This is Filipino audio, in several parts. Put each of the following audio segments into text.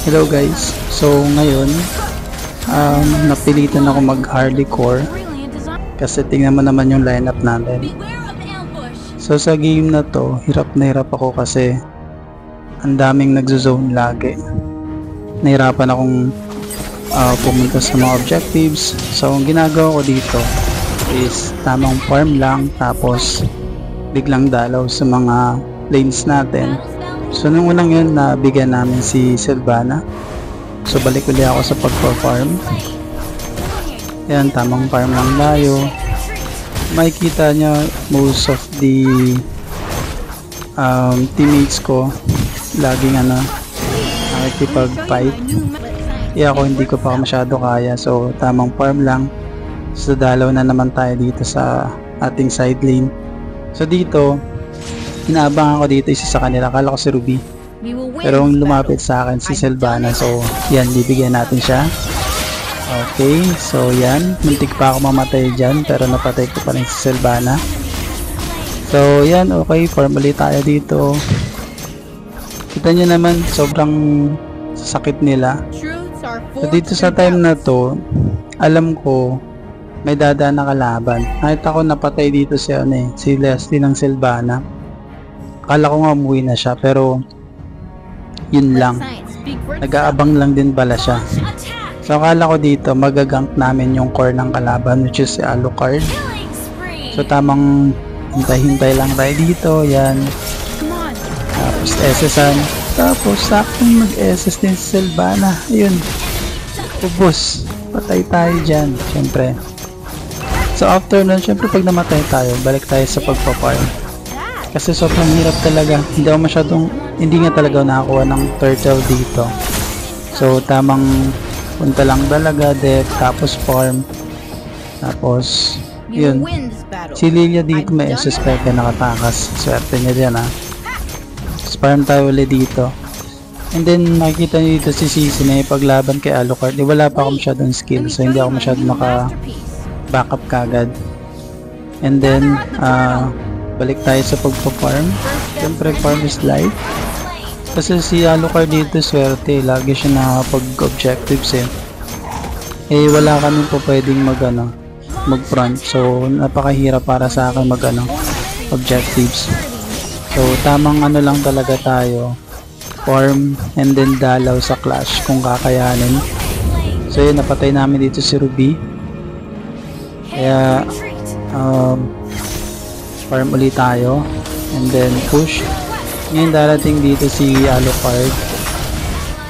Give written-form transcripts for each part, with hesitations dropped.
Hello guys, so ngayon napilitan ako mag hardcore kasi tingnan mo naman yung lineup natin. So sa game na to, hirap na hirap ako kasi ang daming nagzo-zone lagi. Nahirapan akong pumunta sa mga objectives. So ang ginagawa ko dito is tamang farm lang, tapos biglang dalaw sa mga lanes natin. So nung unang yun, nabigyan namin si Sylvana. So balik ulit ako sa pagpa-farm. Yan, tamang farm lang tayo. Makikita nyo most of the teammates ko laging nakikipag-fight. Ako hindi ko pa masyado kaya, so tamang farm lang. So dalaw na naman tayo dito sa ating side lane. So dito inaabangan ko dito isa sa kanila, akala ko si Ruby, pero ang lumapit sa akin si Sylvana. So yan, bibigyan natin siya. Okay, so yan, muntik pa ako mamatay dyan pero napatay ko pa rin si Sylvana. So yan, okay, formally tayo dito. Kita nyo naman sobrang sakit nila. So dito sa time na to, alam ko may dadaan na kalaban. Nakita ko napatay dito si Leslie ng Sylvana. Akala ko nga umuwi na siya, pero yun lang, nag-aabang lang din pala siya. So akala ko dito magagank namin yung core ng kalaban, which is si Alucard. So tamang hintay-hintay lang tayo dito. Yan, tapos SS-an, tapos saktong mag-SS din si Sylvana. Ayun, ubos, patay tayo dyan syempre. So after nun, syempre pag namatay tayo, balik tayo sa pagpa-farm. Kasi sobrang hirap talaga. Hindi nga talaga nakakuha ng turtle dito. So tamang punta lang talaga, deck, tapos farm. Tapos yun, si Lilia dito may suspect na nakatakas. Swerte niya dyan Tapos farm tayo ulit dito. And then makikita niyo dito si Sisi na ipaglaban kay Alucard. Wala pa ako masyadong skill, so hindi ako masyadong naka backup kagad. And then balik tayo sa pagpa-farm. Siyempre farm is life. Kasi si Alucard dito swerte, lagi siya nakapag-objectives wala kami po pwedeng mag-front. So napakahirap para sa akin objectives. So tamang lang talaga tayo, farm and then dalaw sa clash kung kakayanin. So yun, napatay namin dito si Ruby. Kaya farm ulit tayo and then push. Ngayon darating dito si Alucard.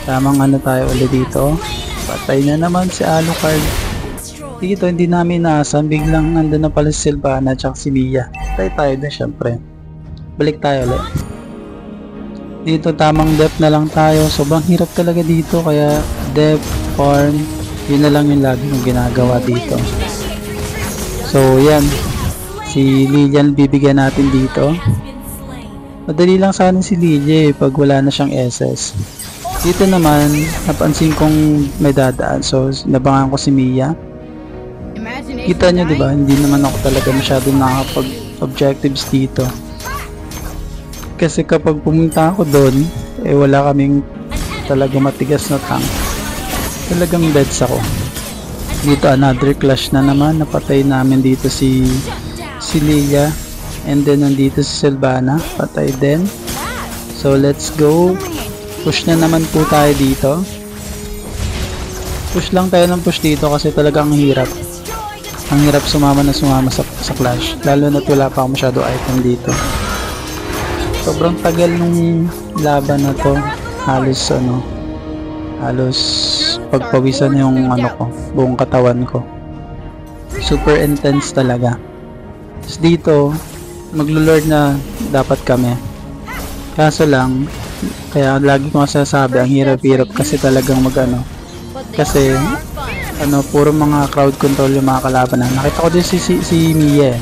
Tamang tayo ulit dito. Patay na naman si Alucard. Dito hindi namin naasan, biglang nandun na pala si Sylvana at si Mia. Patay tayo din syempre. Balik tayo ulit. Dito tamang depth na lang tayo. Sobrang hirap talaga dito, kaya depth, farm, yun na lang yung lagi yung ginagawa dito. So yan, si Lilian bibigyan natin dito. Madali lang sana si Lilia pag wala na siyang SS. Dito naman napansin kong may dadaan, so nabangan ko si Mia. Kita nyo diba, hindi naman ako talaga masyadong nakapag objectives dito. Kasi kapag pumunta ako doon, wala kaming talaga matigas na tank. Talagang deads ako. Dito another clash na naman, napatay namin dito si Lilia. And then nandito si Sylvana, patay din. So let's go. Push na naman po tayo dito. Push lang tayo ng push dito kasi talagang hirap. Ang hirap sumama sa clash. Lalo na't wala pa ako masyado item dito. Sobrang tagal nung laban na to. Halos pagpawisan yung ko, buong katawan ko. Super intense talaga. Tapos dito maglo-lord na dapat kami, kaso lang, kaya lagi ko masasabi ang hirap-hirap kasi talagang kasi puro mga crowd control yung mga kalaban na. Nakita ko din si Mia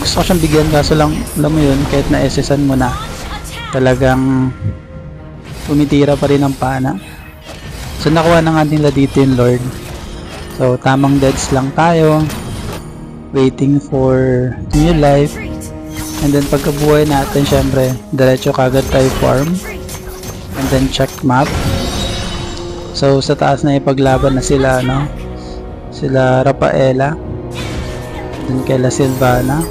gusto ko siyang bigyan, kaso lang alam mo yun, kahit na SS-an mo na, talagang tumitira pa rin ang pana. So nakuha na nga nila dito yung lord. So tamang deads lang tayo, waiting for new life. And then pagkabuhay natin, syempre diretso kagad tayo farm and then check map. So sa taas na ipaglaban na sila, no? Sila Rafaela, dun kay La Silvana.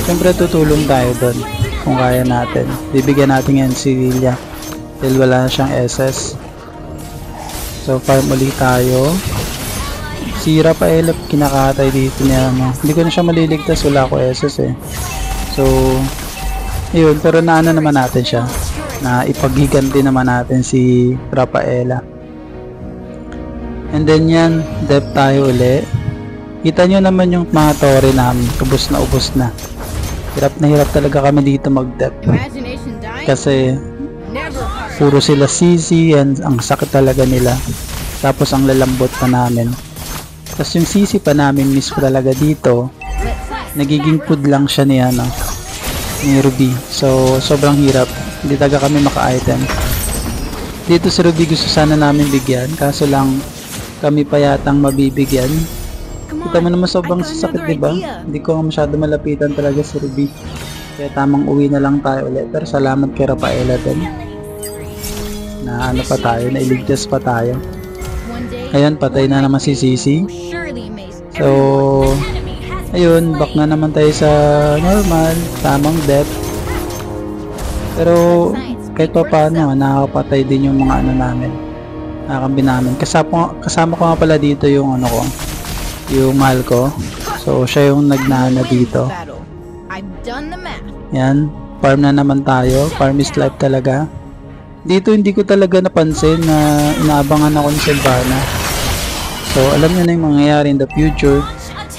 Siyempre tutulong tayo dun kung kaya natin. Bibigyan natin yan si Lilia dahil wala na siyang SS. So farm ulit tayo. Si Rafaela kinakatay dito niya, no? Hindi ko na siya maliligtas, wala ko SS eh. So yun, pero naano naman natin siya, na ipaghiganti naman natin si Rafaela. And then yan, depth tayo uli. Kita nyo naman yung mga tore namin, ubos na. Hirap na hirap talaga kami dito mag-depth. Kasi puro sila CC and ang sakit talaga nila. Tapos ang lalambot pa namin. Tapos yung CC pa namin mismo talaga dito, nagiging food lang siya ni Ruby. So sobrang hirap. Hindi talaga kami maka-item. Dito si Ruby gusto sana namin bigyan, kaso lang kami pa yatang mabibigyan. Kita mo naman sobrang sasakit, diba? Hindi ko masyado malapitan talaga si Ruby. Kaya tamang uwi na lang tayo ulit. Pero salamat kay Rafaela din. Na ano pa tayo, nailigtas pa tayo. Ayun, patay na naman si Sisi. So ayun, back na naman tayo sa normal, tamang death. Pero kahit pa paano, nakakapatay din yung mga ano namin, nakakambi namin. Kasama ko nga pala dito yung ano ko, yung mahal ko. So siya yung nagnana dito. Yan, farm na naman tayo. Farm is life talaga. Dito hindi ko talaga napansin na inaabangan ako ni Silvana. So alam nyo na yung mangyayari in the future.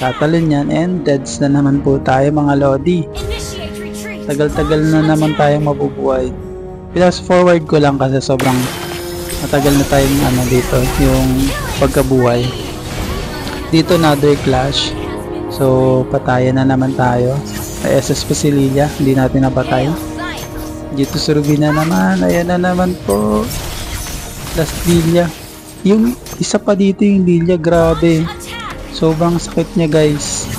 Tatalon yan, and deads na naman po tayo mga lodi. Tagal-tagal na naman tayong mabubuhay. Fast forward ko lang kasi sobrang matagal na tayong ano dito, yung pagkabuhay. Dito another clash. So patayan na naman tayo. May SS pa si Lilia, hindi natin napatay. Dito si Ruby na naman, ayan na naman po. Last Lilia. Yung isa pa dito yung Lilia, grabe. Sobrang sakit niya guys.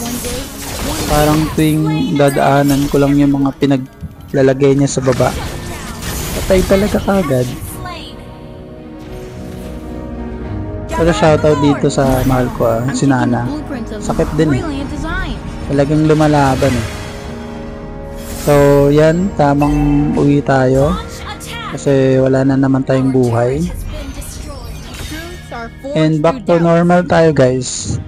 Parang tuwing dadaanan ko lang yung mga pinaglalagay niya sa baba. Patay talaga kagad. Pero shoutout dito sa mahal ko, si Nana. Sakit din eh. Talagang lumalaban eh. So yan, tamang uwi tayo. Kasi wala na naman tayong buhay. And back to normal tayo guys.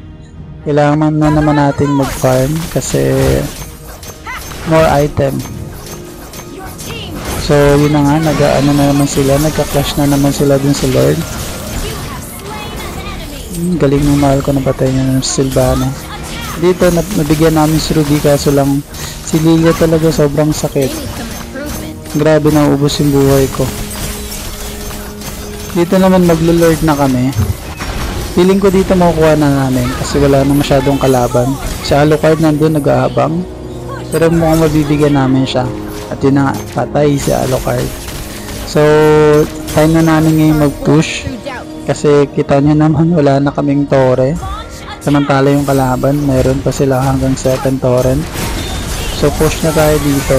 Kailangan na naman natin mag-farm kasi more item. So yun na nga, nag-ano na naman sila, nagka-clash na naman sila dun sa Lord. Galing ng mahal ko, napatay niya ng Silvana. Dito nabigyan namin si Ruby, kaso lang si Lilia talaga sobrang sakit. Grabe, naubos yung buhay ko. Dito naman maglo-lord na kami. Feeling ko dito makukuha na namin kasi wala na masyadong kalaban. Si Alucard nandun nag-aabang, pero mukhang mabibigyan namin siya. At yun na nga, patay si Alucard. So time na namin ngayon mag-push kasi kita nyo naman wala na kaming tore. Samantala yung kalaban, mayroon pa sila hanggang 7 torrent. So push na tayo dito.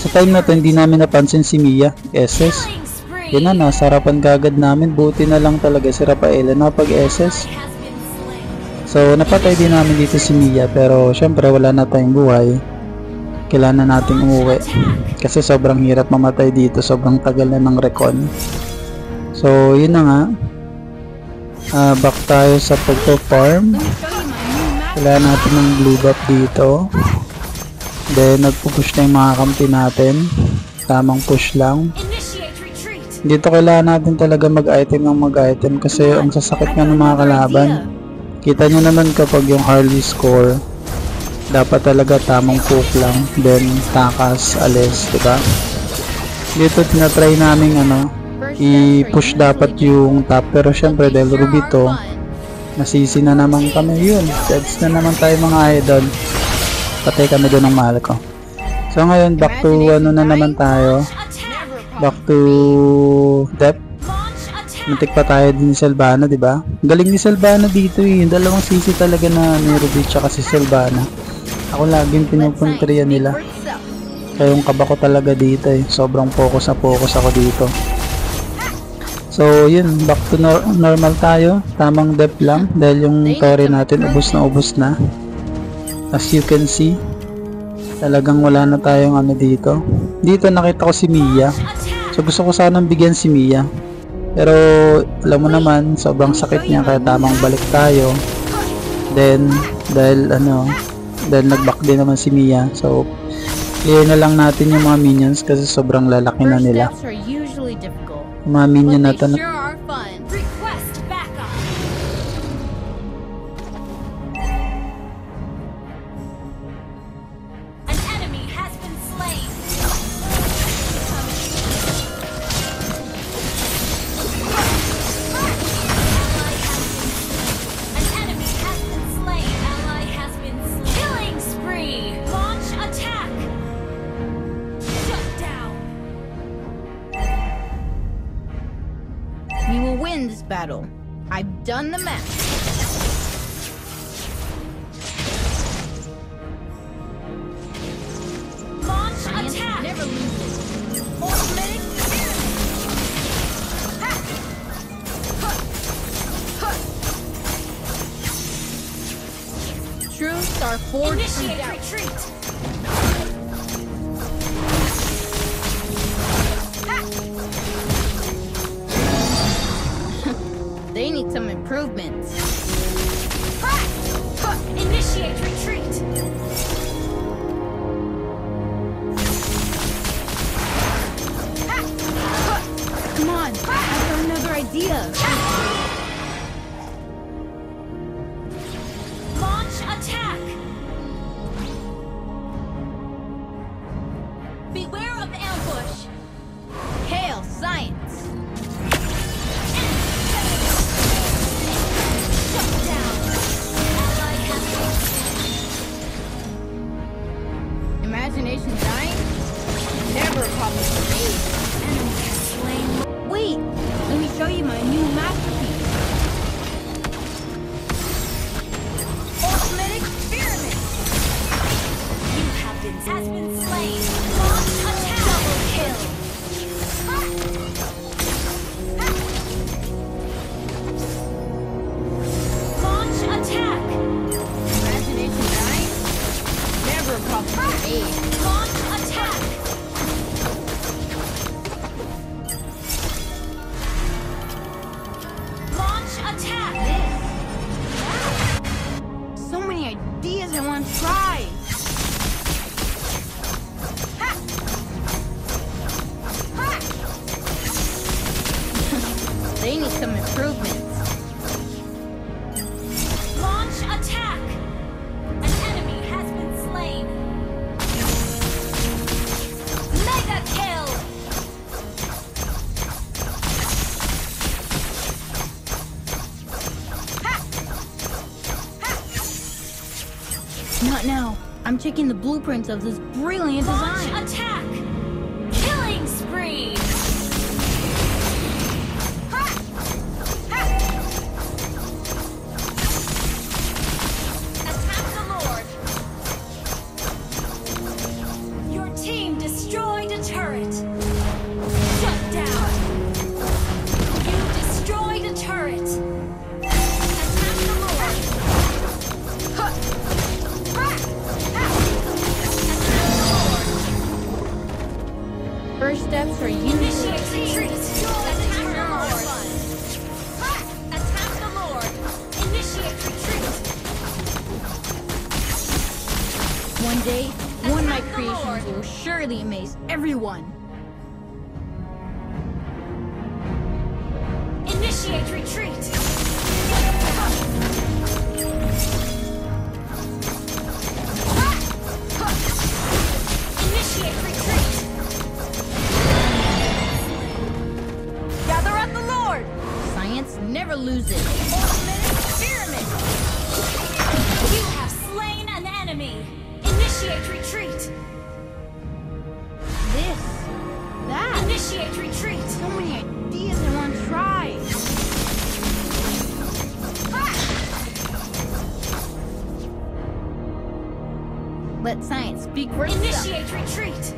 Sa time na to hindi namin napansin si Mia SS. Yun na, nasarapan kagad namin. Buti na lang talaga si Rafaela na pag-SS. So napatay din namin dito si Mia, pero syempre wala na tayong buhay. Kailangan na nating umuwi kasi sobrang hirap mamatay dito, sobrang tagal na ng recon. So yun na nga, back tayo sa pagpo-farm. Kailangan natin ng blue buff dito. Then nagpo-push na yung mga kampi natin. Tamang push lang. Dito kailangan natin talaga mag-item ng mag-item kasi ang sasakit nga ng mga kalaban. Kita nyo naman kapag yung Harley score, dapat talaga tamang poke lang, then takas, alis, diba? Dito tinatry namin i-push dapat yung top, pero syempre dahil Ruby to, nasisi na naman kami. Yun, deads na naman tayo mga idol. Patay kami doon ng mahal ko. So ngayon back to ano na naman tayo, back to depth. Muntik pa tayo din ni Silvana, diba? Galing ni Silvana dito eh. Yung dalawang sisi talaga na ni Ruby tsaka si Silvana. Ako laging pinupuntriya nila. Kaya yung kaba ko talaga dito eh. Sobrang focus ako dito. So yun, back to normal tayo. Tamang depth lang dahil yung Torre natin ubos na. As you can see, talagang wala na tayong ano dito. Dito nakita ko si Mia. So gusto ko sanang bigyan si Mia. Pero alam mo naman, sobrang sakit niya kaya tamang balik tayo. Then dahil nag-back din naman si Mia. So clear na lang natin yung mga minions kasi sobrang lalaki na nila. Yung mga minion na to. We will win this battle. I've done the math. Launch attack! Never loses. Ultimate Truths are forged. Initiate retreat. They need some improvements. Initiate retreat. Come on, I've got another idea. Launch attack. Beware of ambush. Hail science. Imagination dying? Never a problem for me. Enemy has slain. Wait, let me show you my new masterpiece. Ultimate experiment. You have been slain. Launch attack. Double kill. Launch attack. Imagination dying? Never a problem for me. Launch attack! Launch attack! So many ideas I want to try! They need some improvements. Launch attack! An enemy has been slain. Mega kill! Not now. I'm checking the blueprints of this brilliant design. Launch attack! Killing spree! Attack the Lord! Your team destroyed a turret! Shut down! You destroyed a turret! Attack the Lord! First steps are usually retreat. Attack the Lord. Attack the Lord. Initiate retreat. One day, one of my creations will surely amaze everyone. Initiate retreat. Initiate retreat. Gather at the Lord! Science never loses. Ultimate experiment! You have slain an enemy! Initiate retreat! This... that... Initiate retreat! So many ideas I want to try! Let science speak for itself. Initiate retreat!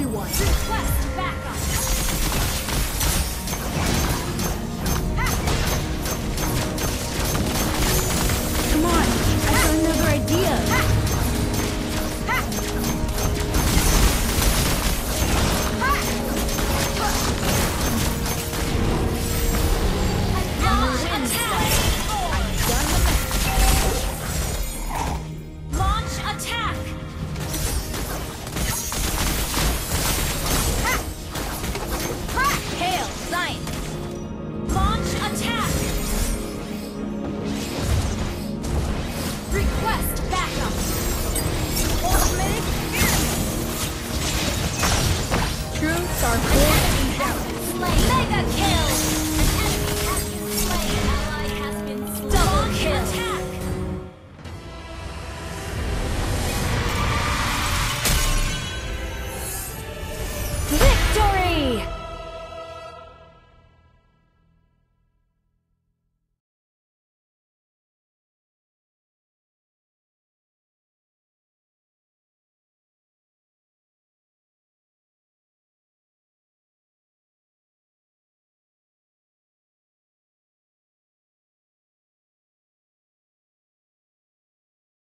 everyone.